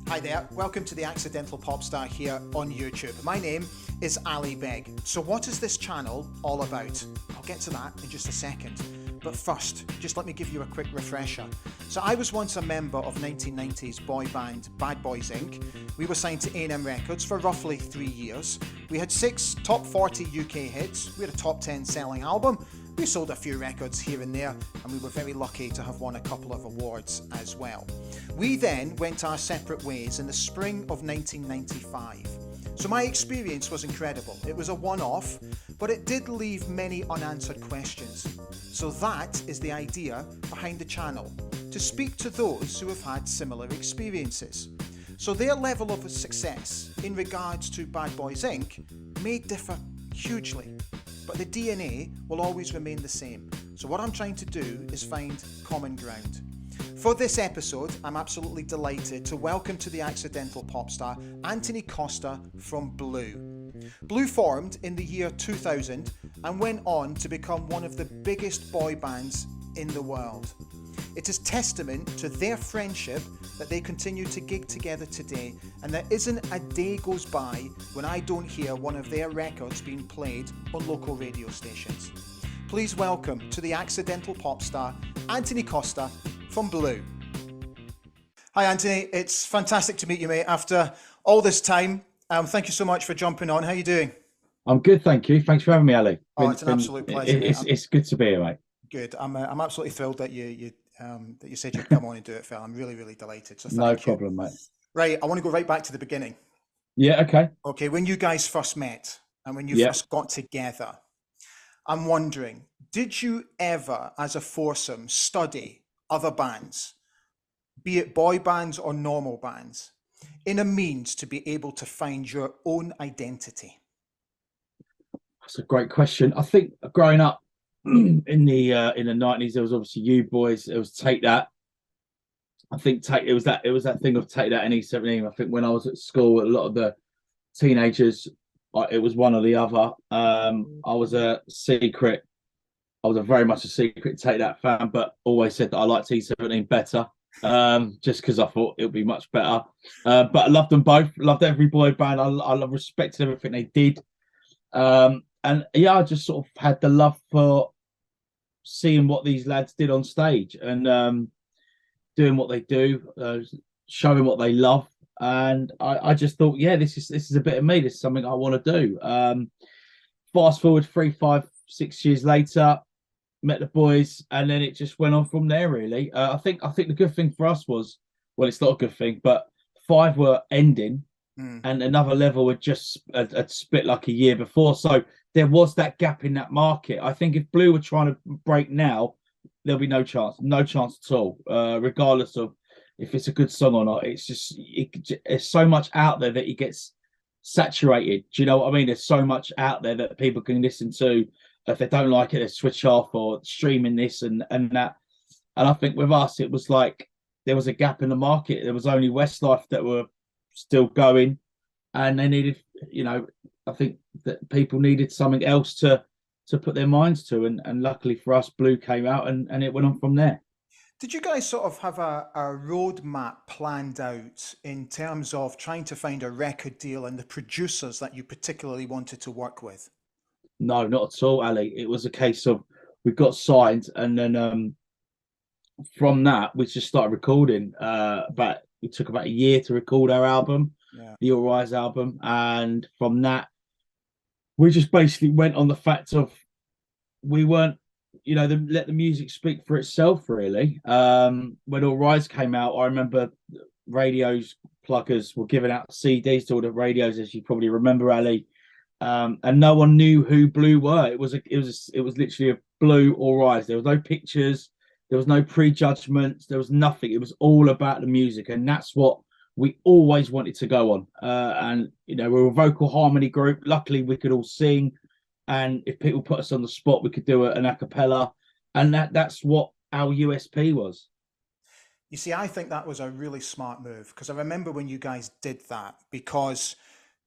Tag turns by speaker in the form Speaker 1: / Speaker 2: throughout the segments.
Speaker 1: Hi there, welcome to the Accidental Pop Star here on YouTube. My name is Ali Beg. So what is this channel all about? I'll get to that in just a second. But first, just let me give you a quick refresher. So I was once a member of 1990s boy band Bad Boys Inc. We were signed to A&M Records for roughly 3 years. We had 6 top 40 UK hits. We had a top 10 selling album. We sold a few records here and there, and we were very lucky to have won a couple of awards as well. We then went our separate ways in the spring of 1995. So my experience was incredible. It was a one-off, but it did leave many unanswered questions. So that is the idea behind the channel, to speak to those who have had similar experiences. So their level of success in regards to Bad Boys Inc. may differ hugely, but the DNA will always remain the same. So what I'm trying to do is find common ground. For this episode, I'm absolutely delighted to welcome to the Accidental Pop Star Antony Costa from Blue. Blue formed in the year 2000 and went on to become one of the biggest boy bands in the world. It is testament to their friendship that they continue to gig together today, and there isn't a day goes by when I don't hear one of their records being played on local radio stations. Please welcome to the Accidental Pop Star Antony Costa from Blue. Hi Antony, it's fantastic to meet you, mate, after all this time. Thank you so much for jumping on. How are you doing?
Speaker 2: I'm good, thank you. Thanks for having me, Ali.
Speaker 1: It's an absolute pleasure.
Speaker 2: It's good to be here, mate.
Speaker 1: Good. I'm absolutely thrilled that you said you'd come on and do it, Phil. I'm really, really delighted. So thank
Speaker 2: no
Speaker 1: you.
Speaker 2: problem, mate.
Speaker 1: Right, I want to go right back to the beginning.
Speaker 2: Yeah, okay.
Speaker 1: Okay, when you guys first met and when you first got together, I'm wondering, did you ever, as a foursome, study other bands, be it boy bands or normal bands, in a means to be able to find your own identity?
Speaker 2: That's a great question. I think growing up in the 90s, there was obviously You Boys. It was Take That. I think it was that thing of Take That and E17. I think when I was at school, a lot of the teenagers, it was one or the other. I was very much a secret Take That fan, but always said that I liked E17 better, just because I thought it would be much better. But I loved them both. Loved every boy band. I respected everything they did. And yeah, I just sort of had the love for seeing what these lads did on stage and doing what they do, showing what they love. And I just thought, yeah, this is a bit of me. This is something I want to do. Fast forward 3, 5, 6 years later, met the boys, and then it just went on from there. Really, I think the good thing for us was, well, it's not a good thing, but 5 were ending, and another level had split like a year before. So there was that gap in that market. I think if Blue were trying to break now, there'll be no chance at all, regardless of if it's a good song or not. It's so much out there that it gets saturated. Do you know what I mean? There's so much out there that people can listen to. If they don't like it, they switch off or streaming this and that. And I think with us, it was like there was a gap in the market. There was only Westlife that were still going, and they needed, I think that people needed something else to put their minds to. And luckily for us, Blue came out and it went on from there.
Speaker 1: Did you guys sort of have a roadmap planned out in terms of trying to find a record deal and the producers that you particularly wanted to work with?
Speaker 2: No, not at all, Ali. It was a case of we got signed, and then from that we just started recording. It took about a year to record our album, the All Rise album, and from that we just basically went on the fact of we weren't, let the music speak for itself, really. When All Rise came out, I remember radios pluggers were giving out CDs to all the radios, as you probably remember, Ali. And no one knew who Blue were. It was literally a Blue All Rise. There was no pictures, there was no prejudgments, there was nothing. It was all about the music, and that's what we always wanted to go on. And we were a vocal harmony group. Luckily, we could all sing, and if people put us on the spot, we could do an a cappella, and that's what our USP was.
Speaker 1: You see, I think that was a really smart move, because I remember when you guys did that, because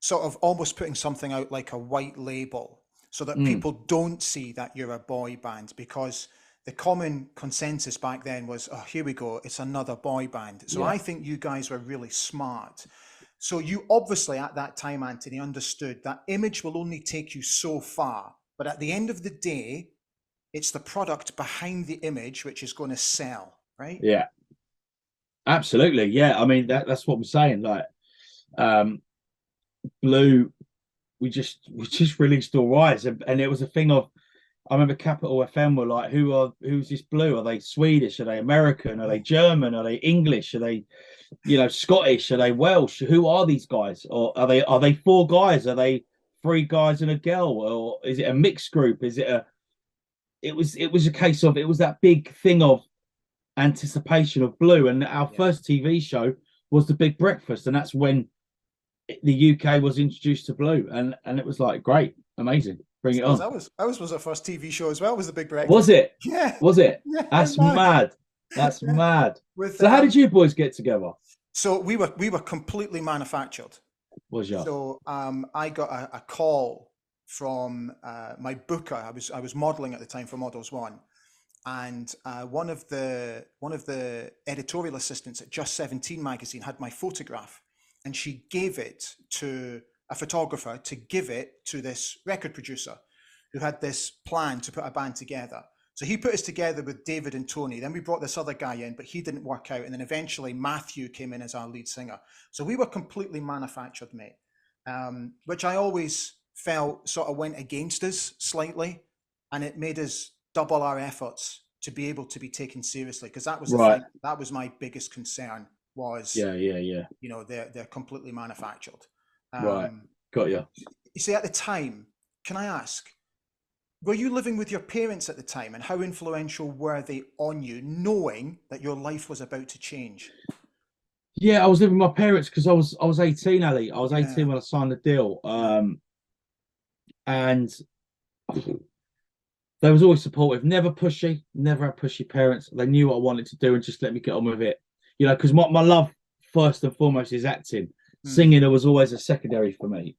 Speaker 1: sort of almost putting something out like a white label so that people don't see that you're a boy band, because the common consensus back then was, oh, here we go, it's another boy band. So I think you guys were really smart. So you obviously at that time, Antony, understood that image will only take you so far, but at the end of the day, it's the product behind the image which is going to sell, right?
Speaker 2: Yeah, absolutely. Yeah, I mean that's what I'm saying. Like, Blue, we just released All Rise, and it was a thing of, I remember Capital FM were like, who's this Blue? Are they Swedish? Are they American? Are they German? Are they English? Are they, Scottish? Are they Welsh? Who are these guys? Or are they four guys? Are they three guys and a girl? Or is it a mixed group? Is it it was a case of, it was that big thing of anticipation of Blue. And our first TV show was The Big Breakfast, and that's when the UK was introduced to Blue, and it was like, great, amazing. Bring it on.
Speaker 1: Ours was our first TV show as well, was The Big Breakfast.
Speaker 2: Was it?
Speaker 1: Yeah.
Speaker 2: Was it?
Speaker 1: Yeah,
Speaker 2: that's mad. That's mad. So how did you boys get together?
Speaker 1: So we were completely manufactured.
Speaker 2: Was you?
Speaker 1: So I got a call from my booker. I was modeling at the time for Models One, and one of the editorial assistants at Just 17 magazine had my photograph, and she gave it to a photographer to give it to this record producer who had this plan to put a band together. So he put us together with David and Tony. Then we brought this other guy in, but he didn't work out. And then eventually Matthew came in as our lead singer. So we were completely manufactured, mate, which I always felt sort of went against us slightly. And it made us double our efforts to be able to be taken seriously. Because that was the thing, that was my biggest concern was, they're completely manufactured.
Speaker 2: Right, got you.
Speaker 1: You see, at the time, can I ask, were you living with your parents at the time, and how influential were they on you, knowing that your life was about to change?
Speaker 2: Yeah, I was living with my parents because I was 18, Ali. I was 18 when I signed the deal, and they was always supportive, never pushy, never had pushy parents. They knew what I wanted to do and just let me get on with it. Because my love first and foremost is acting. Singing, it was always a secondary for me.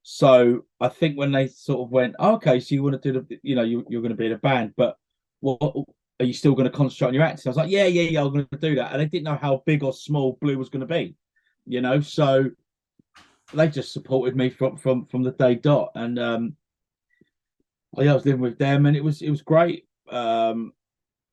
Speaker 2: So I think when they sort of went, okay, so you want to do you're going to be in a band, but what are you still going to concentrate on your acting? I was like, yeah, I'm going to do that. And they didn't know how big or small Blue was going to be, so they just supported me from the day dot. And I was living with them, and it was great.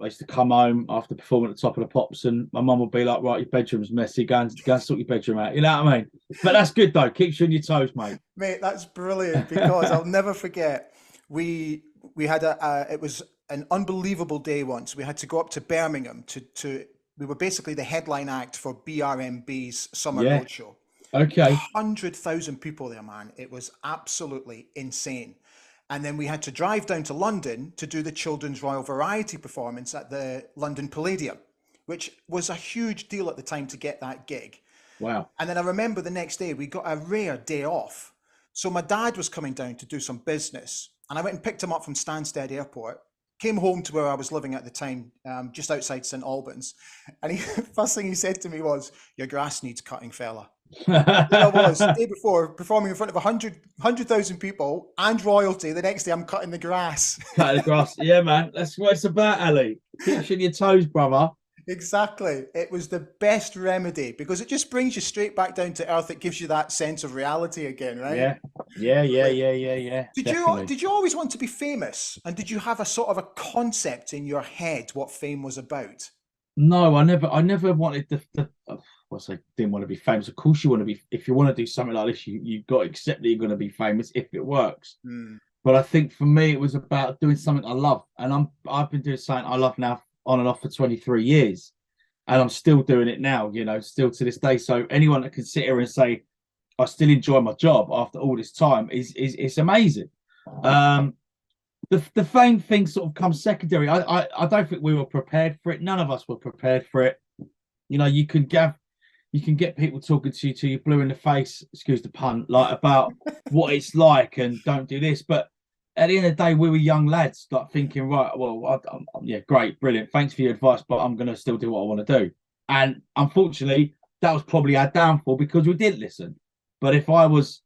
Speaker 2: I used to come home after performing at the Top of the Pops, and my mum would be like, right, your bedroom's messy, go and sort your bedroom out. You know what I mean? But that's good, though. Keeps you on your toes, mate.
Speaker 1: Mate, that's brilliant, because I'll never forget, we had it was an unbelievable day once. We had to go up to Birmingham we were basically the headline act for BRMB's Summer Road Show.
Speaker 2: Okay.
Speaker 1: 100,000 people there, man. It was absolutely insane. And then we had to drive down to London to do the Children's Royal Variety performance at the London Palladium, which was a huge deal at the time to get that gig.
Speaker 2: Wow.
Speaker 1: And then I remember the next day we got a rare day off. So my dad was coming down to do some business, and I went and picked him up from Stansted Airport, came home to where I was living at the time, just outside St Albans. And first thing he said to me was, your grass needs cutting, fella. There I was, the day before, performing in front of 100,000 people and royalty. The next day I'm cutting the grass.
Speaker 2: Cutting the grass. Yeah, man. That's what it's about, Ali. Keeps you on your toes, brother.
Speaker 1: Exactly. It was the best remedy, because it just brings you straight back down to earth. It gives you that sense of reality again, right?
Speaker 2: Yeah.
Speaker 1: Did you always want to be famous? And did you have a sort of a concept in your head what fame was about?
Speaker 2: No, I never wanted I didn't want to be famous. Of course you want to be. If you want to do something like this, you've got to accept that you're going to be famous if it works. But I think for me, it was about doing something I love. And I've been doing something I love now on and off for 23 years. And I'm still doing it now, still to this day. So anyone that can sit here and say, I still enjoy my job after all this time is amazing. The fame thing sort of comes secondary. I don't think we were prepared for it. None of us were prepared for it. You can get people talking to you till you're blue in the face, excuse the pun, like about what it's like and don't do this. But at the end of the day, we were young lads, like thinking, right, well, yeah, great, brilliant. Thanks for your advice, but I'm going to still do what I want to do. And unfortunately, that was probably our downfall, because we didn't listen. But if I was,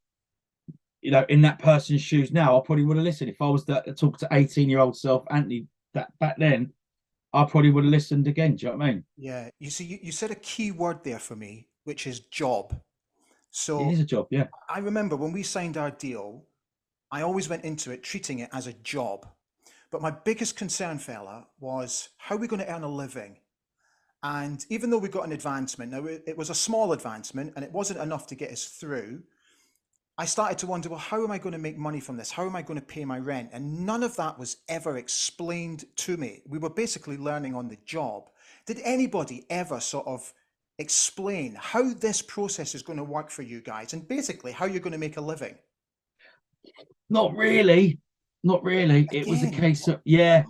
Speaker 2: you know, in that person's shoes now, I probably would have listened. If I was to talk to 18-year-old self, Anthony, that back then, I probably would have listened again. Do you know what I mean?
Speaker 1: Yeah. You see, you said a key word there for me, which is job.
Speaker 2: It
Speaker 1: So
Speaker 2: is a job, yeah.
Speaker 1: I remember when we signed our deal, I always went into it treating it as a job. But my biggest concern, fella, was how are we going to earn a living? And even though we got an advancement, now it was a small advancement and it wasn't enough to get us through, I started to wonder, well, how am I going to make money from this? How am I going to pay my rent? And none of that was ever explained to me. We were basically learning on the job. Did anybody ever sort of explain how this process is going to work for you guys and basically how you're going to make a living?
Speaker 2: Not really. Not really. It was a
Speaker 1: Again,
Speaker 2: case of, yeah,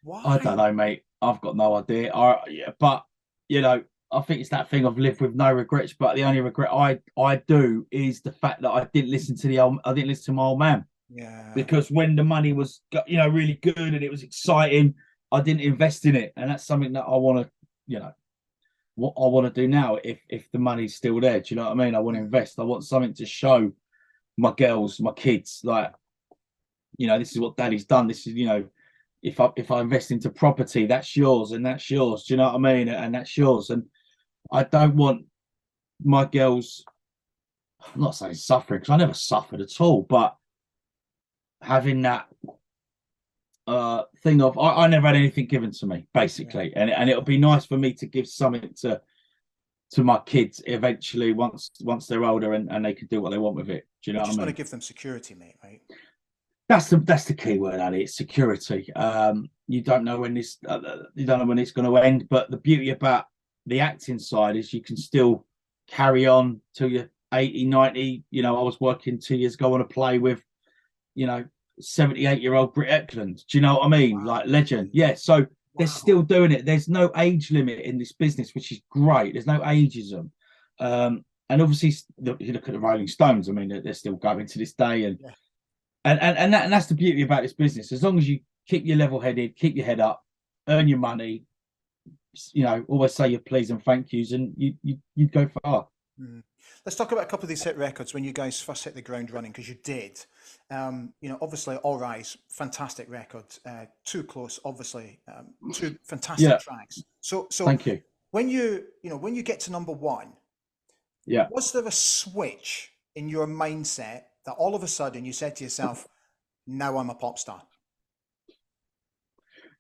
Speaker 1: why?
Speaker 2: I don't
Speaker 1: Why?
Speaker 2: know, mate. I've got no idea. Yeah, but you know, I think it's that thing of live with no regrets. But the only regret I do is the fact that I didn't listen to my old man,
Speaker 1: Yeah.
Speaker 2: because when the money was, you know, really good and it was exciting, I didn't invest in it, and that's something that I want to, you know, what I want to do now. If the money's still there, do you know what I mean? I want to
Speaker 1: Mm.
Speaker 2: invest. I want something to show my girls, my kids, like, you know, this is what daddy's done. This is, you know, if I invest into property, that's yours and that's yours. Do you know what I mean? And that's yours. And I don't want my girls, I'm not saying suffering, because I never suffered at all, but having that thing of I never had anything given to me,
Speaker 1: Yeah.
Speaker 2: basically. And it'll be nice for me to give something to my kids eventually, once they're older, and they can do what they want with it. Do you know
Speaker 1: You
Speaker 2: what I
Speaker 1: just want to
Speaker 2: mean?
Speaker 1: give them security, mate, right?
Speaker 2: That's the key word, Ali. It's security. You don't know when you don't know when it's going to end. But the beauty about the acting side is you can still carry on till you're 80, 90. You know, I was working 2 years ago on a play with, you know, 78-year-old Brit Eklund. Do you know what I mean? Like,
Speaker 1: Wow.
Speaker 2: legend. Yeah. So they're
Speaker 1: Wow.
Speaker 2: still doing it. There's no age limit in this business, which is great. There's no ageism. And obviously, you look at the Rolling Stones. I mean, they're still going to this day, and
Speaker 1: Yeah.
Speaker 2: that's the beauty about this business. As long as you keep your level headed, keep your head up, earn your money, you know, always say your please and thank yous, and you go far.
Speaker 1: Mm. Let's talk about a couple of these hit records when you guys first hit the ground running, because you did. You know, obviously, All Rise, fantastic record. Too Close, obviously, two fantastic
Speaker 2: Yeah,
Speaker 1: tracks. So
Speaker 2: thank you.
Speaker 1: when when you get to number one,
Speaker 2: Yeah.
Speaker 1: was there a switch in your mindset that all of a sudden you said to yourself, "Now I'm a pop star"?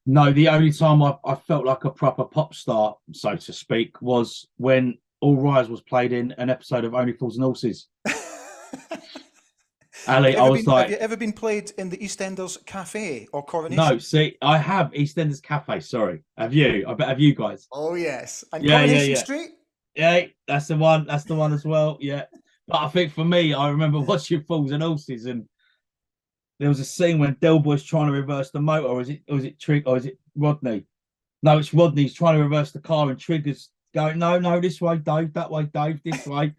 Speaker 2: No, the only time I felt like a proper pop star, so to speak, was when All Rise was played in an episode of Only Fools and Horses. Ali, I was
Speaker 1: Have you
Speaker 2: like,
Speaker 1: ever been played in the EastEnders Cafe or
Speaker 2: no,
Speaker 1: Coronation?
Speaker 2: see, I have EastEnders Cafe. Sorry, have you? I bet have you guys.
Speaker 1: Oh yes, and
Speaker 2: Yeah, yeah,
Speaker 1: Coronation
Speaker 2: yeah.
Speaker 1: Street.
Speaker 2: Yeah, that's the one. That's the one as well. Yeah. But I think for me, I remember watching Fools and Horses, and there was a scene when Del Boy's trying to reverse the motor, or is it Trig, or is it Rodney? No, it's Rodney's trying to reverse the car, and Trigger's going, no, no, this way, Dave, that way, Dave, this way.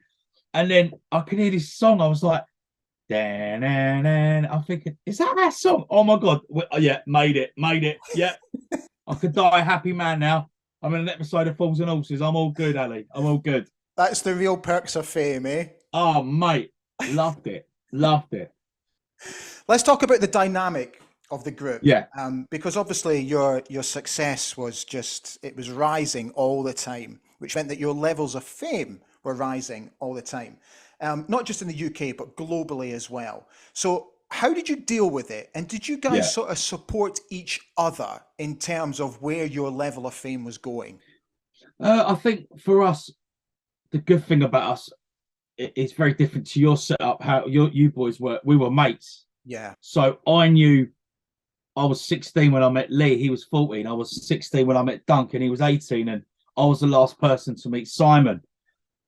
Speaker 2: And then I could hear this song. I was like, dan, dan, dan. I'm thinking, is that our song? Oh my God. Yeah, made it, made it. Yeah. I could die a happy man now. I'm in an episode of Fools and Horses. I'm all good, Ali. I'm all good.
Speaker 1: That's the real perks of fame, eh?
Speaker 2: Oh, mate, loved it, loved it.
Speaker 1: Let's talk about the dynamic of the group,
Speaker 2: Yeah,
Speaker 1: because obviously your success was just it was rising all the time, which meant that your levels of fame were rising all the time, not just in the UK but globally as well. So how did you deal with it, and did you guys
Speaker 2: yeah.
Speaker 1: sort of support each other in terms of where your level of fame was going?
Speaker 2: I think for us, the good thing about us, it's very different to your setup. How you boys were, we were mates.
Speaker 1: Yeah,
Speaker 2: So I knew I was 16 when I met Lee. He was 14. I was 16 when I met Duncan. He was 18, and I was the last person to meet Simon.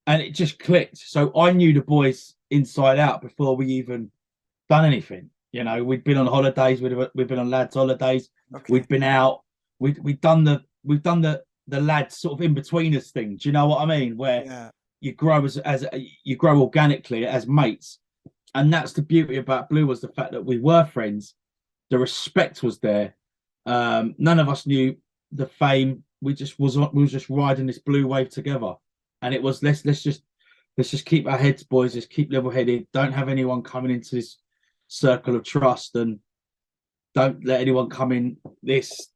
Speaker 2: And it just clicked. So I knew the boys inside out before we even done anything. You know, we'd been on holidays. We'd been on lads' holidays.
Speaker 1: okay,
Speaker 2: We'd been out. We'd done the lads sort of in between us thing. Do you know what I mean? Where
Speaker 1: yeah,
Speaker 2: you grow as you grow organically as mates, and that's the beauty about Blue, was the fact that we were friends. The respect was there. None of us knew the fame. We were just riding this blue wave together, and it was let's just let's just keep our heads, boys. Just keep level-headed. Don't have anyone coming into this circle of trust, and don't let anyone come in this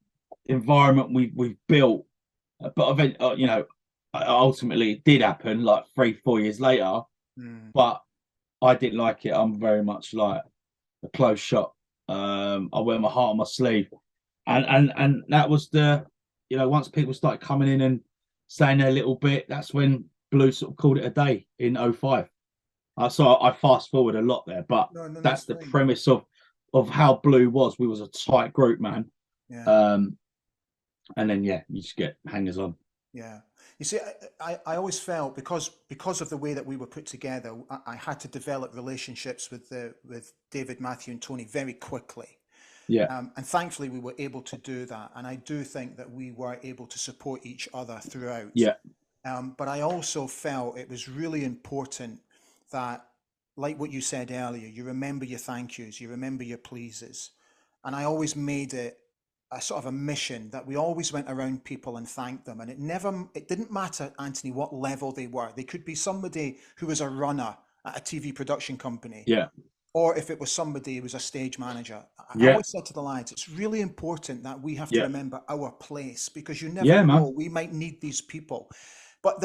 Speaker 2: environment we've built. But ultimately it did happen like 3-4 years later. But I didn't like it. I'm very much like a close shot. I wear my heart on my sleeve, and that was once people started coming in and saying their little bit, that's when Blue sort of called it a day in 2005. So I fast forward a lot there, but that's the premise of how Blue was. We was a tight group, man. Yeah. And then you just get hangers on.
Speaker 1: Yeah. You see, I always felt because of the way that we were put together, I had to develop relationships with David, Matthew, and Tony very quickly.
Speaker 2: Yeah.
Speaker 1: And thankfully we were able to do that. And I do think that we were able to support each other throughout.
Speaker 2: Yeah.
Speaker 1: But I also felt it was really important that, like what you said earlier, you remember your thank yous, you remember your pleases. And I always made it a sort of a mission that we always went around people and thanked them. And it didn't matter, Anthony, what level they were. They could be somebody who was a runner at a TV production company.
Speaker 2: Yeah.
Speaker 1: Or if it was somebody who was a stage manager. I always said to the lads, it's really important that we have to remember our place, because you never know, we might need these people. But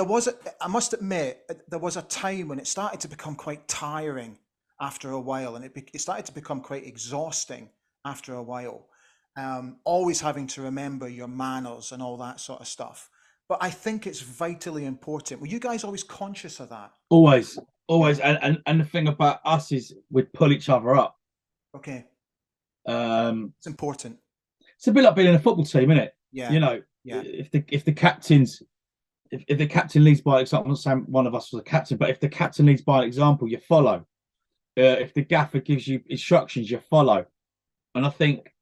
Speaker 1: I must admit, there was a time when it started to become quite tiring after a while, and it started to become quite exhausting after a while. Always having to remember your manners and all that sort of stuff. But I think it's vitally important. Were you guys always conscious of that?
Speaker 2: Always. And the thing about us is we'd pull each other up.
Speaker 1: Okay.
Speaker 2: It's
Speaker 1: important.
Speaker 2: It's a bit like being in a football team, isn't it?
Speaker 1: Yeah.
Speaker 2: If the captain leads by example, I'm not saying one of us was a captain, but if the captain leads by example, you follow. If the gaffer gives you instructions, you follow. And I think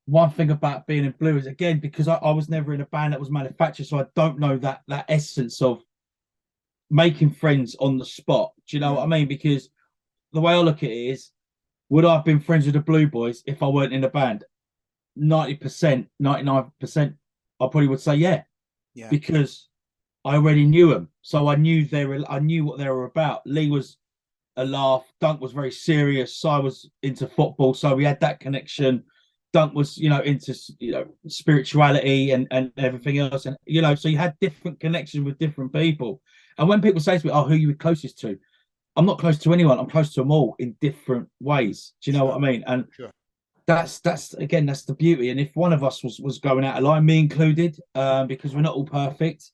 Speaker 2: one thing about being in Blue is, again, because I was never in a band that was manufactured, so I don't know that essence of making friends on the spot. Do you know what I mean? Because the way I look at it is, would I have been friends with the Blue Boys if I weren't in a band? 90%, 99%, I probably would say yeah. Because I already knew them, so I knew what they were about. Lee was a laugh. Dunk was very serious. I was into football, so we had that connection. Dunk was, into spirituality and everything else, and so you had different connections with different people. And when people say to me, "Oh, who are you closest to?" I'm not close to anyone. I'm close to them all in different ways. Do you know what I mean? And that's the beauty. And if one of us was going out of line, me included, because we're not all perfect.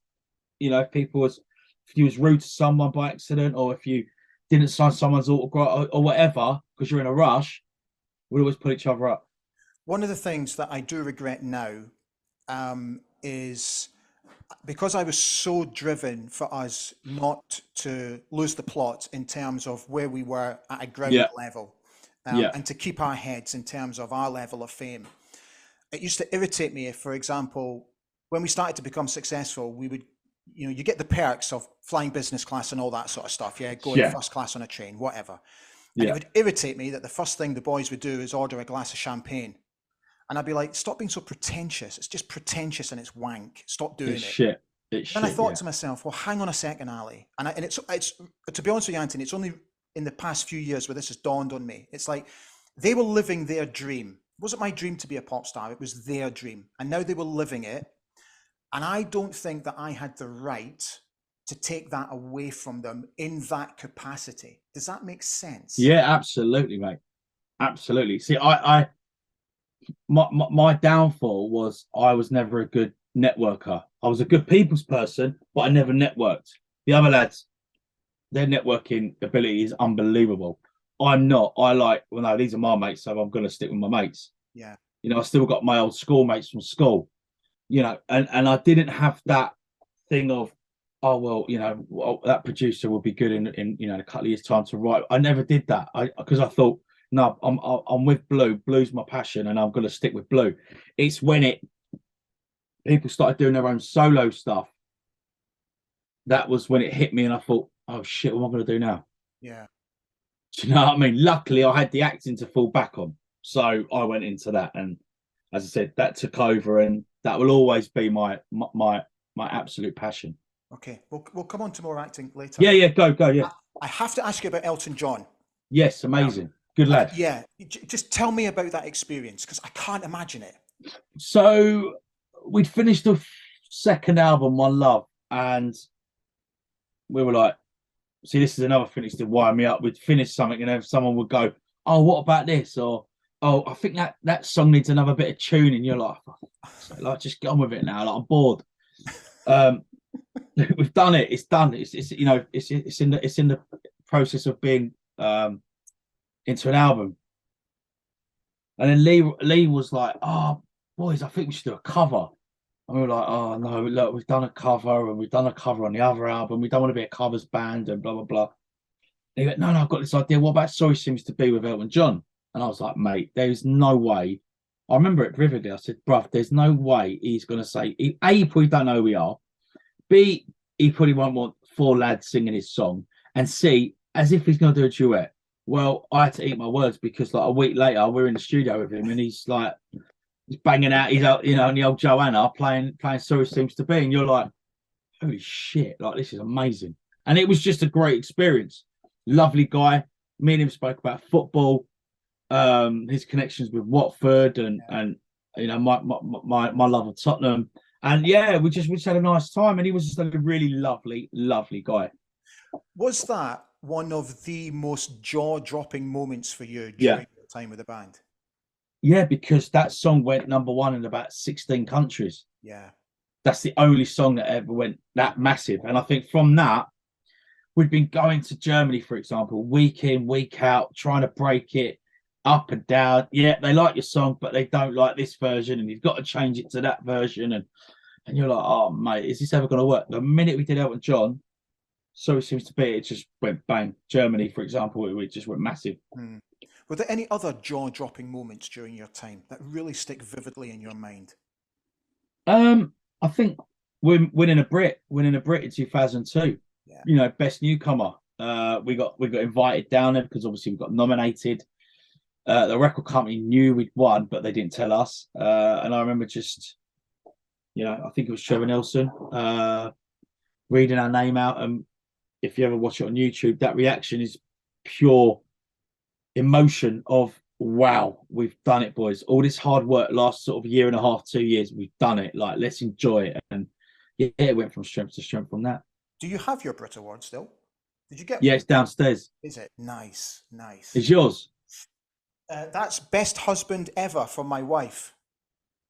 Speaker 2: If you was rude to someone by accident, or if you didn't sign someone's autograph or whatever because you're in a rush, we'd always pull each other up.
Speaker 1: One of the things that I do regret now is because I was so driven for us not to lose the plot in terms of where we were at a ground level, and to keep our heads in terms of our level of fame. It used to irritate me if, for example, when we started to become successful, we would, you get the perks of flying business class and all that sort of stuff. Going first class on a train, whatever. And it would irritate me that the first thing the boys would do is order a glass of champagne. And I'd be like, stop being so pretentious. It's just pretentious and it's wank. Stop doing it. And I thought to myself, well, hang on a second, Ali. And it's to be honest with you, Anthony, it's only in the past few years where this has dawned on me. It's like they were living their dream. It wasn't my dream to be a pop star. It was their dream. And now they were living it. And I don't think that I had the right to take that away from them in that capacity. Does that make sense?
Speaker 2: Yeah, absolutely, mate. Absolutely. See, my downfall was I was never a good networker. I was a good people's person, but I never networked. The other lads, their networking ability is unbelievable. I'm not. No, these are my mates, so I'm going to stick with my mates.
Speaker 1: Yeah.
Speaker 2: I still got my old schoolmates from school, and I didn't have that thing of, oh, well, that producer will be good in a couple of years' time to write. I never did that because I thought, no, I'm with Blue. Blue's my passion, and I'm going to stick with Blue. It's when people started doing their own solo stuff, that was when it hit me, and I thought, oh shit, what am I going to do now?
Speaker 1: Yeah.
Speaker 2: Do you know what I mean? Luckily, I had the acting to fall back on, so I went into that, and as I said, that took over, and that will always be my absolute passion.
Speaker 1: Okay, we'll come on to more acting later.
Speaker 2: Yeah, go, yeah.
Speaker 1: I have to ask you about Elton John.
Speaker 2: Yes, amazing. Good lad.
Speaker 1: Yeah, just tell me about that experience because I can't imagine it.
Speaker 2: So we'd finished the second album, One Love, and we were like, see, this is another thing that used to wire me up. We'd finish something and then someone would go, oh, what about this? Or, oh, I think that song needs another bit of tuning. You're like, oh, like, just get on with it now. Like, I'm bored. We've done it. It's done. It's you know, it's in the process of being into an album. And then Lee was like, oh, boys, I think we should do a cover. And we were like, oh no, look, we've done a cover and we've done a cover on the other album. We don't want to be a covers band and blah blah blah. And he went, no, I've got this idea. What about Sorry Seems to Be with Elton John? And I was like, mate, there's no way. I remember it vividly. I said, bruv, there's no way he's going to say, A, he probably don't know who we are. B, he probably won't want four lads singing his song. And C, as if he's going to do a duet. Well, I had to eat my words because like a week later, we're in the studio with him and he's like, he's banging out, he's out, you know, on the old Joanna playing Sorry Seems to Be. And you're like, holy shit, like this is amazing. And it was just a great experience. Lovely guy. Me and him spoke about football, his connections with Watford and you know, my love of Tottenham. And yeah, we just had a nice time. And he was just a really lovely guy.
Speaker 1: Was that one of the most jaw-dropping moments for you during your time with the band?
Speaker 2: Yeah, because that song went #1 in about 16 countries.
Speaker 1: Yeah. That's
Speaker 2: the only song that ever went that massive. And I think from that, we've been going to Germany, for example, week in, week out, trying to break it up and down. Yeah, they like your song, but they don't like this version, and you've got to change it to that version. And you're like, oh, mate, is this ever going to work? The minute we did Elton John, so it seems to be, it just went bang. Germany, for example, it just went massive.
Speaker 1: Were there any other jaw-dropping moments during your time that really stick vividly in your mind?
Speaker 2: I think winning a Brit in 2002.
Speaker 1: Yeah.
Speaker 2: You know, best newcomer. We got invited down there because obviously we got nominated. The record company knew we'd won, but they didn't tell us. And I remember just, you know, I think it was Trevor Nelson reading our name out. And if you ever watch it on YouTube, that reaction is pure emotion of, wow, we've done it, boys. All this hard work last sort of year and a half, 2 years, we've done it. Like, let's enjoy it. And yeah, it went from strength to strength from that.
Speaker 1: Do you have your Brit Award still? Did you get?
Speaker 2: Yeah, it's downstairs.
Speaker 1: Is it? Nice.
Speaker 2: It's yours.
Speaker 1: That's best husband ever from my wife.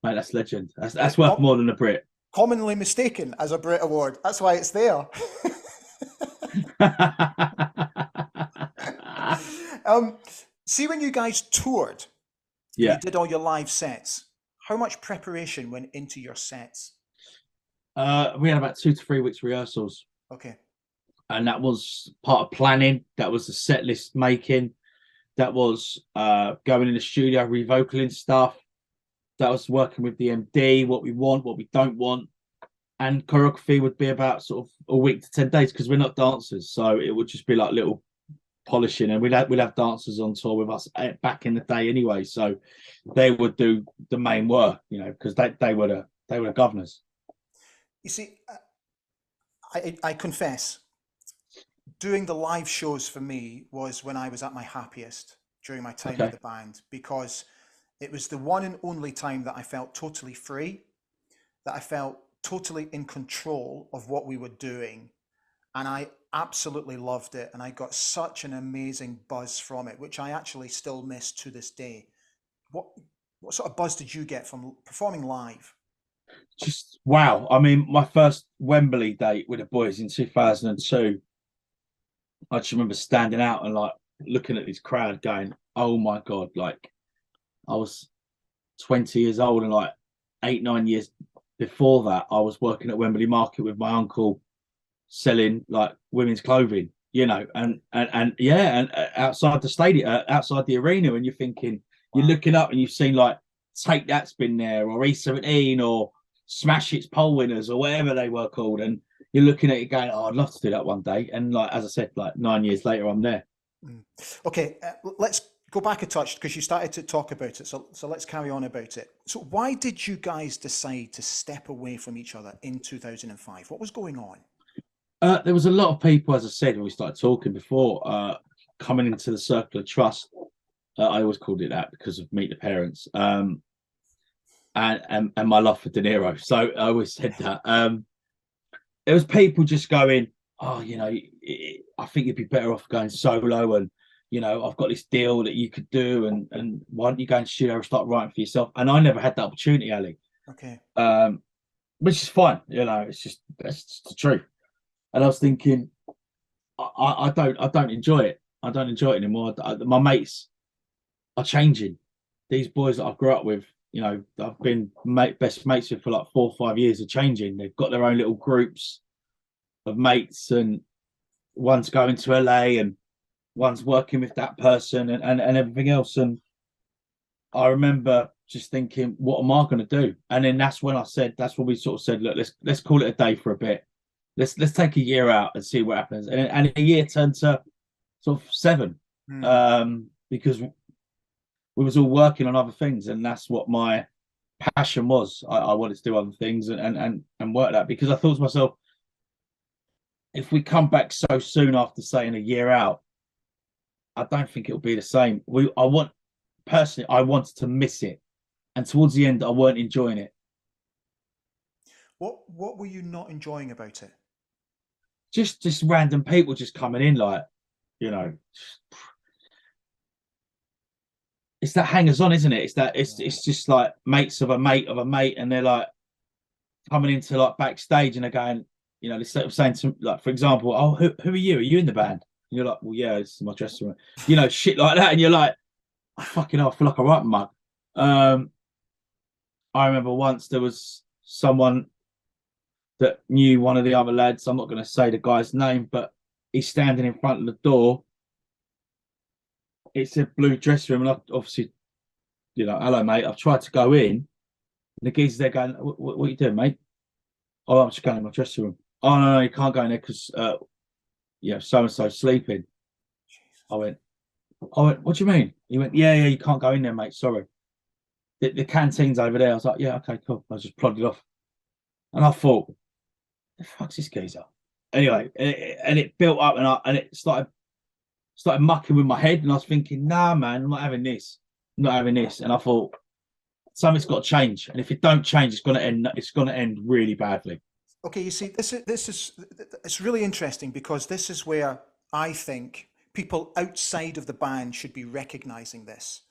Speaker 2: Mate, that's legend. That's worth more than a Brit.
Speaker 1: Commonly mistaken as a Brit Award. That's why it's there. See, when you guys toured, you did all your live sets. How much preparation went into your sets?
Speaker 2: We had about 2 to 3 weeks rehearsals.
Speaker 1: Okay.
Speaker 2: And that was part of planning. That was the set list making. That was going in the studio, revocaling stuff. That was working with the MD, what we want, what we don't want. And choreography would be about sort of a week to 10 days because we're not dancers. So it would just be like little polishing, and we'd have dancers on tour with us back in the day anyway. So they would do the main work, you know, because they were the governors.
Speaker 1: You see, I confess, doing the live shows for me was when I was at my happiest during my time with the band, because it was the one and only time that I felt totally free, that I felt totally in control of what we were doing. And I absolutely loved it. And I got such an amazing buzz from it, which I actually still miss to this day. What sort of buzz did you get from performing live?
Speaker 2: Just wow. I mean, my first Wembley date with the boys in 2002, I just remember standing out and like looking at this crowd going, oh my God, like I was 20 years old, and like 8-9 years before that, I was working at Wembley Market with my uncle selling like women's clothing, you know, and outside the stadium, outside the arena, and you're thinking, you're looking up and you've seen like Take That's been there, or E17, or Smash Hits Poll Winners, or whatever they were called, and you're looking at it going, oh, I'd love to do that one day. And like, as I said, like 9 years later, I'm there.
Speaker 1: Okay, let's go back a touch because you started to talk about it. So let's carry on about it. So why did you guys decide to step away from each other in 2005? What was going on?
Speaker 2: There was a lot of people, as I said, when we started talking before, coming into the circle of trust. I always called it that because of Meet the Parents, and my love for De Niro. So I always said that. There was people just going, oh, I think you'd be better off going solo, and I've got this deal that you could do, and why don't you go and studio and start writing for yourself? And I never had that opportunity, Ali.
Speaker 1: Okay.
Speaker 2: Which is fine, it's just that's just the truth. And I was thinking, I don't enjoy it. I don't enjoy it anymore. My mates are changing. These boys that I grew up with, I've been best mates with for like 4 or 5 years, are changing. They've got their own little groups of mates, and one's going to LA, and one's working with that person, and everything else. And I remember just thinking, what am I going to do? And then that's when we sort of said, look, let's call it a day for a bit. Let's take a year out and see what happens. And a year turned to sort of 7, because we was all working on other things, and that's what my passion was. I wanted to do other things and work that, because I thought to myself, if we come back so soon after saying a year out, I don't think it'll be the same. I wanted to miss it, and towards the end, I weren't enjoying it.
Speaker 1: What were you not enjoying about it?
Speaker 2: Just random people just coming in, like, it's that hangers on, isn't it? It's just like mates of a mate of a mate, and they're like coming into like backstage, and they're going, they're sort of saying to, like, for example, oh, who are you? Are you in the band? And you're like, well, yeah, this is my dressing room, shit like that, and you're like, oh, fucking hell, I feel like a right mug. I remember once there was someone that knew one of the other lads. I'm not going to say the guy's name, but he's standing in front of the door. It's a blue dressing room, and obviously, hello, mate. I've tried to go in. The geezer's there going, what are you doing, mate? Oh, I'm just going in my dressing room. Oh, no, you can't go in there because, so-and-so's sleeping. Jesus. I went, what do you mean? He went, yeah, you can't go in there, mate. Sorry. The canteen's over there. I was like, yeah, okay, cool. I just plodded off. And I thought, the fuck's this geezer? Anyway, and it built up, and it started mucking with my head, and I was thinking, nah, man, I'm not having this. I'm not having this. And I thought, something's got to change. And if it don't change, it's going to end really badly.
Speaker 1: Okay, you see, this is it's really interesting, because this is where I think people outside of the band should be recognizing this,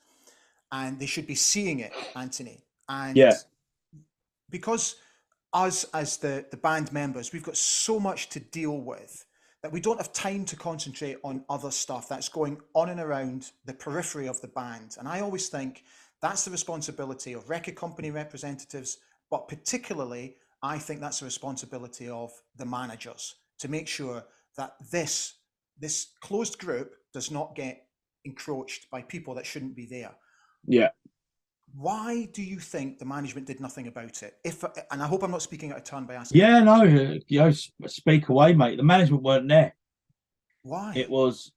Speaker 1: and they should be seeing it, Antony. And because us as the band members, we've got so much to deal with that we don't have time to concentrate on other stuff that's going on and around the periphery of the band. And I always think that's the responsibility of record company representatives, but particularly I think that's the responsibility of the managers to make sure that this closed group does not get encroached by people that shouldn't be there.
Speaker 2: Yeah.
Speaker 1: Why do you think the management did nothing about it? And I hope I'm not speaking out of turn by asking.
Speaker 2: Yeah, no, speak away, mate. The management weren't there.
Speaker 1: Why?
Speaker 2: It was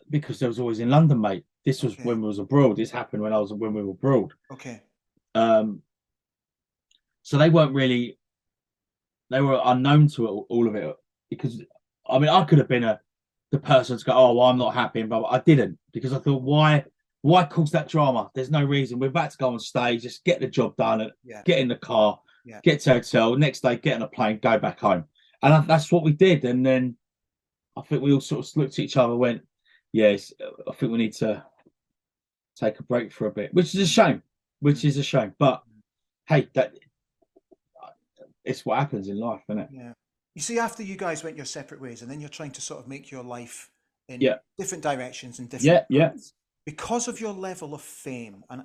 Speaker 2: because they was always in London, mate. This was when we was abroad. This happened when we were abroad.
Speaker 1: Okay.
Speaker 2: So they weren't really. They were unknown to all of it, because I mean, I could have been the person to go, oh, well, I'm not happy, but I didn't, because I thought, why cause that drama? There's no reason. We're about to go on stage. Just get the job done. Get in the car. Get to hotel. Next day, get on a plane. Go back home. And that's what we did. And then I think we all sort of looked at each other and went, yes, I think we need to take a break for a bit, which is a shame. But hey, it's what happens in life, isn't it?
Speaker 1: Yeah. You see, after you guys went your separate ways, and then you're trying to sort of make your life in different directions and different paths. Because of your level of fame, and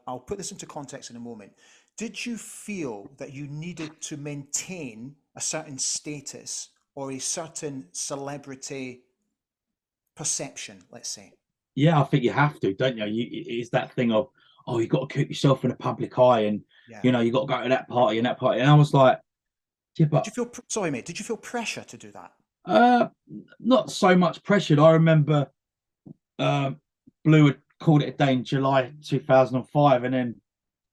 Speaker 1: I'll put this into context in a moment, did you feel that you needed to maintain a certain status or a certain celebrity perception, let's say?
Speaker 2: Yeah, I think you have to, don't you? It's that thing of, oh, you've got to keep yourself in the public eye, and you've got to go to that party and that party. And I was like, yeah, but
Speaker 1: did you feel pressure to do that?
Speaker 2: Not so much pressured. I remember Blue had called it a day in July 2005, and then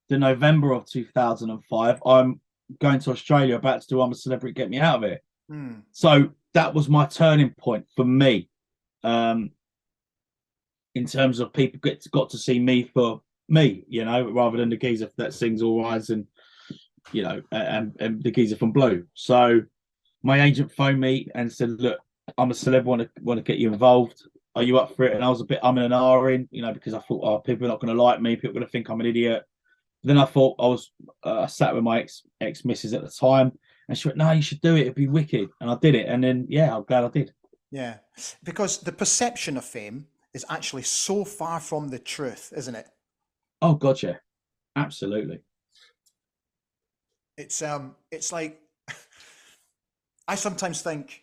Speaker 2: the November of 2005, I'm going to Australia, about to do I'm a Celebrity, Get Me Out of It. So that was my turning point for me. In terms of people got to see me for me, rather than the geezer that sings All Rise and and the geezer from Blue. So my agent phoned me and said, "Look, I'm a celeb. Want to get you involved? Are you up for it?" And I was a bit umming and ahhing, because I thought, "Oh, people are not going to like me. People are going to think I'm an idiot." Then I thought I was sat with my ex missus at the time, and she went, "No, you should do it. It'd be wicked." And I did it, and then I'm glad I did.
Speaker 1: Yeah, because the perception of fame is actually so far from the truth, isn't it?
Speaker 2: Oh God, yeah, absolutely.
Speaker 1: It's like I sometimes think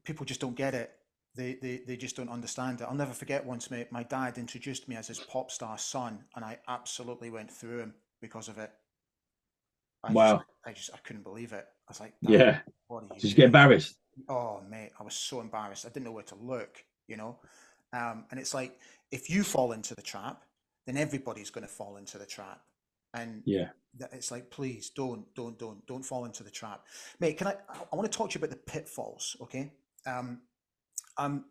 Speaker 1: people just don't get it. They just don't understand it. I'll never forget once my dad introduced me as his pop star son, and I absolutely went through him because of it.
Speaker 2: Wow.
Speaker 1: I couldn't believe it. I was like, Dad,
Speaker 2: Yeah.
Speaker 1: what are you
Speaker 2: Did you get
Speaker 1: doing?
Speaker 2: embarrassed?
Speaker 1: Oh, mate, I was so embarrassed. I didn't know where to look, And it's like, if you fall into the trap, then everybody's going to fall into the trap. And
Speaker 2: Yeah.
Speaker 1: it's like, please don't fall into the trap. Mate, I want to talk to you about the pitfalls, okay?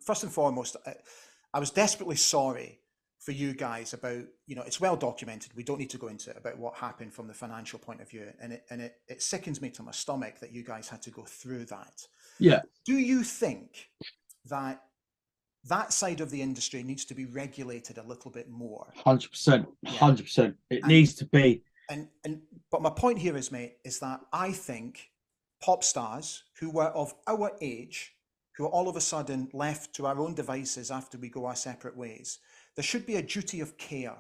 Speaker 1: First and foremost, I was desperately sorry for you guys about, it's well documented. We don't need to go into it about what happened from the financial point of view. And it sickens me to my stomach that you guys had to go through that.
Speaker 2: Yeah.
Speaker 1: Do you think that side of the industry needs to be regulated a little bit more?
Speaker 2: 100%. 100%. It needs to be.
Speaker 1: But my point here is, mate, is that I think pop stars who were of our age, who are all of a sudden left to our own devices after we go our separate ways, there should be a duty of care,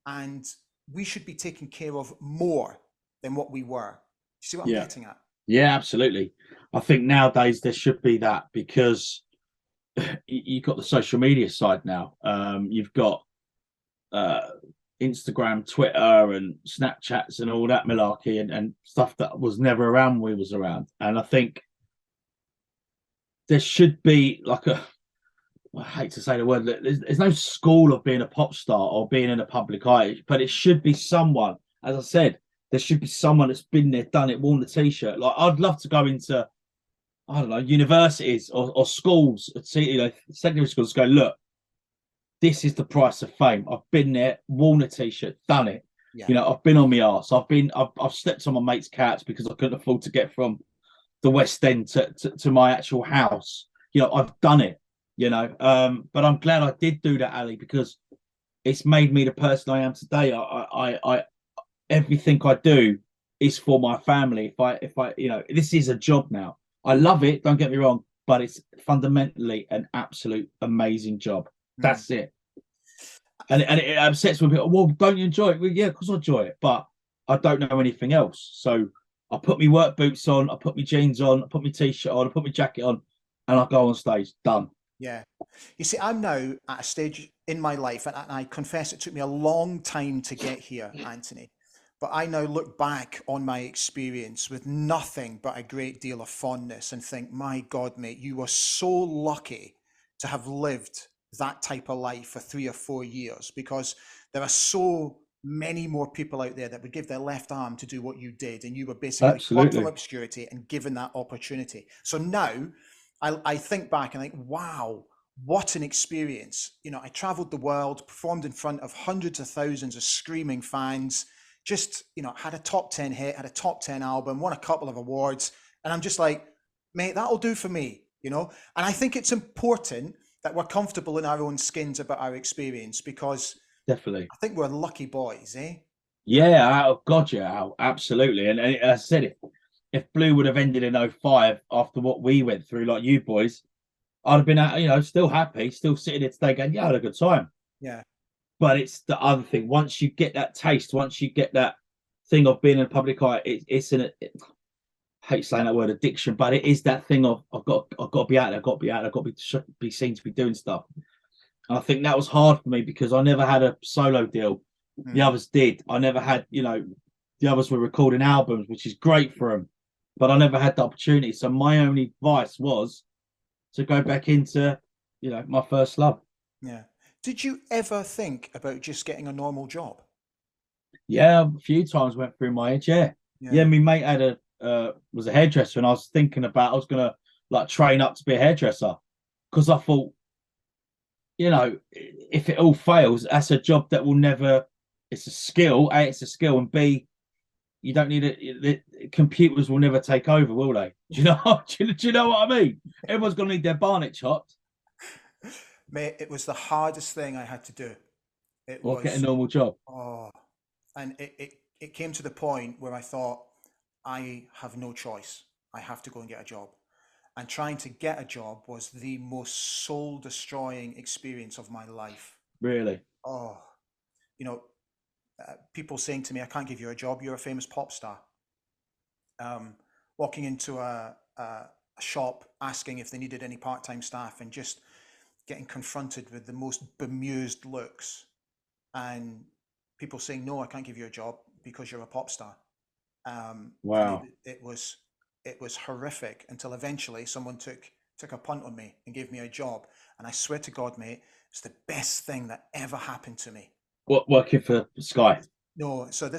Speaker 1: and we should be taken care of more than what we were. You see what I'm getting at?
Speaker 2: Yeah, absolutely. I think nowadays there should be that, because you've got the social media side now. You've got Instagram, Twitter, and Snapchats, and all that malarkey, and stuff that was never around when we was around. And I think there should be like I hate to say the word, there's no school of being a pop star or being in a public eye, but it should be someone, as I said, there should be someone that's been there, done it, worn the t-shirt. Like, I'd love to go into, I don't know, universities or schools, secondary schools, go, look, this is the price of fame. I've been there, worn a t-shirt, done it. Yeah. I've been on my arse. I've slept on my mate's couch because I couldn't afford to get from the West End to my actual house. I've done it. But I'm glad I did do that, Ali, because it's made me the person I am today. I everything I do is for my family. If I this is a job now. I love it, don't get me wrong, but it's fundamentally an absolute amazing job. That's it. And it upsets me. Well, don't you enjoy it? Well, yeah, of course I enjoy it, but I don't know anything else. So I put my work boots on, I put my jeans on, I put my t-shirt on, I put my jacket on, and I go on stage. Done.
Speaker 1: Yeah. You see, I'm now at a stage in my life, and I confess it took me a long time to get here, Anthony. But I now look back on my experience with nothing but a great deal of fondness and think, my God, mate, you were so lucky to have lived that type of life for 3 or 4 years, because there are so many more people out there that would give their left arm to do what you did, and you were basically plucked from obscurity and given that opportunity. So now I think back and think, wow, what an experience. I traveled the world, performed in front of hundreds of thousands of screaming fans, just, had a top 10 hit, had a top 10 album, won a couple of awards. And I'm just like, mate, that'll do for me, And I think it's important that we're comfortable in our own skins about our experience, because
Speaker 2: definitely,
Speaker 1: I think we're lucky boys, eh?
Speaker 2: Yeah, oh God, yeah, absolutely. And as I said, if Blue would have ended in 05 after what we went through, like you boys, I'd have been, still happy, still sitting here today going, yeah, I had a good time.
Speaker 1: Yeah.
Speaker 2: But it's the other thing. Once you get that taste, once you get that thing of being in a public eye, I hate saying that word addiction, but it is that thing of I've got to be out there, I've got to be out there, I've got to be seen to be doing stuff. And I think that was hard for me because I never had a solo deal. The others did. I never had, the others were recording albums, which is great for them, but I never had the opportunity. So my only advice was to go back into, my first love.
Speaker 1: Yeah. Did you ever think about just getting a normal job?
Speaker 2: Yeah, a few times went through my head. Yeah. My mate had was a hairdresser, and I was thinking about I was gonna like train up to be a hairdresser, because I thought, you know, if it all fails, that's a job that will never. It's a skill. A, it's a skill, and B, you don't need it. The computers will never take over, will they? Do you know? do you know what I mean? Everyone's gonna need their barnet chopped.
Speaker 1: Mate, it was the hardest thing I had to do. It
Speaker 2: Or
Speaker 1: was,
Speaker 2: get a normal job.
Speaker 1: oh, and it came to the point where I thought, I have no choice. I have to go and get a job. And trying to get a job was the most soul destroying experience of my life.
Speaker 2: Really?
Speaker 1: Oh, you know, people saying to me, I can't give you a job, you're a famous pop star. Walking into a shop asking if they needed any part-time staff and just getting confronted with the most bemused looks, and people saying, no, I can't give you a job because you're a pop star.
Speaker 2: Wow.
Speaker 1: And it was horrific until eventually someone took a punt on me and gave me a job. And I swear to God, mate, it's the best thing that ever happened to me.
Speaker 2: What, working for Sky?
Speaker 1: No, so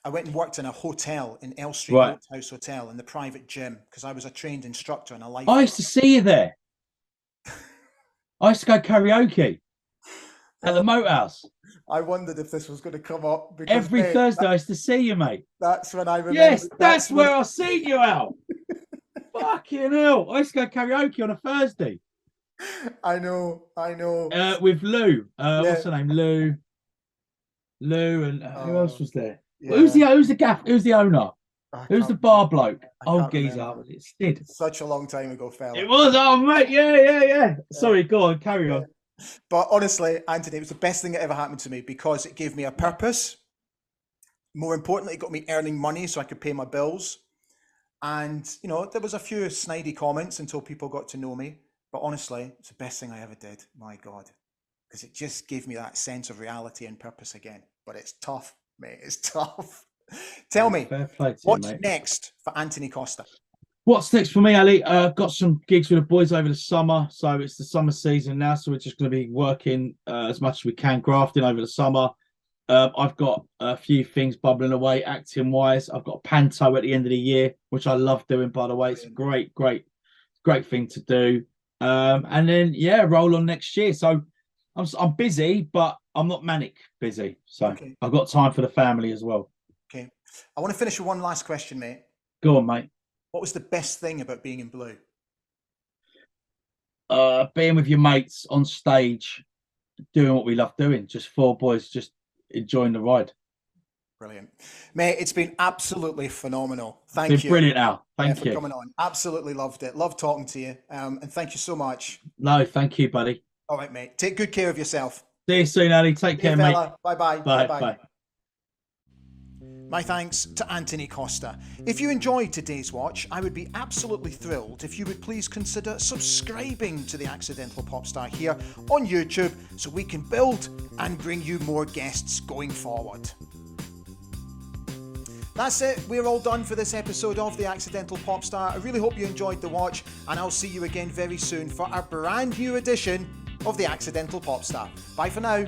Speaker 1: I went and worked in a hotel in L Street,
Speaker 2: Right.
Speaker 1: House Hotel, in the private gym, because I was a trained instructor and a life.
Speaker 2: I used to see you there. I used to go karaoke at the Moat House.
Speaker 1: I wondered if this was going to come up because
Speaker 2: Every Thursday I used to see you, mate.
Speaker 1: that's when I remember.
Speaker 2: Yes, that's where I seen you out. Fucking hell. I used to go karaoke on a Thursday.
Speaker 1: I know.
Speaker 2: With Lou. What's her name? Lou, and who else was there? Yeah. Who's the owner? Who's the bar bloke? Old geezer. It's Sid.
Speaker 1: Such a long time ago, fella.
Speaker 2: It was, oh mate, yeah. Sorry, go on, carry on.
Speaker 1: But honestly, Anthony, it was the best thing that ever happened to me because it gave me a purpose. More importantly, it got me earning money so I could pay my bills. And, you know, there was a few snidey comments until people got to know me. But honestly, it's the best thing I ever did. My God. Because it just gave me that sense of reality and purpose again. But it's tough, mate. It's tough. Tell me, what's next for Antony Costa?
Speaker 2: What's next for me, Ali? Got some gigs with the boys over the summer. So it's the summer season now. So we're just going to be working as much as we can, grafting over the summer. I've got a few things bubbling away, acting-wise. I've got a panto at the end of the year, which I love doing, by the way. It's a great thing to do. And then, roll on next year. So I'm busy, but I'm not manic busy. So I've got time for the family as well.
Speaker 1: Okay. I want to finish with one last question, mate.
Speaker 2: Go on, mate.
Speaker 1: What was the best thing about being in Blue?
Speaker 2: Being with your mates on stage, doing what we love doing. Just four boys, just enjoying the ride.
Speaker 1: Brilliant. Mate, it's been absolutely phenomenal. Thank you.
Speaker 2: Brilliant, Al. Thank you
Speaker 1: for coming on. Absolutely loved it. Loved talking to you. And thank you so much.
Speaker 2: No, thank you, buddy.
Speaker 1: All right, mate. Take good care of yourself.
Speaker 2: See you soon, Ali. Take care, mate.
Speaker 1: Bye-bye.
Speaker 2: Bye.
Speaker 1: My thanks to Antony Costa. If you enjoyed today's watch, I would be absolutely thrilled if you would please consider subscribing to the Accidental Popstar here on YouTube so we can build and bring you more guests going forward. That's it. We're all done for this episode of the Accidental Popstar. I really hope you enjoyed the watch, and I'll see you again very soon for a brand new edition of the Accidental Popstar. Bye for now.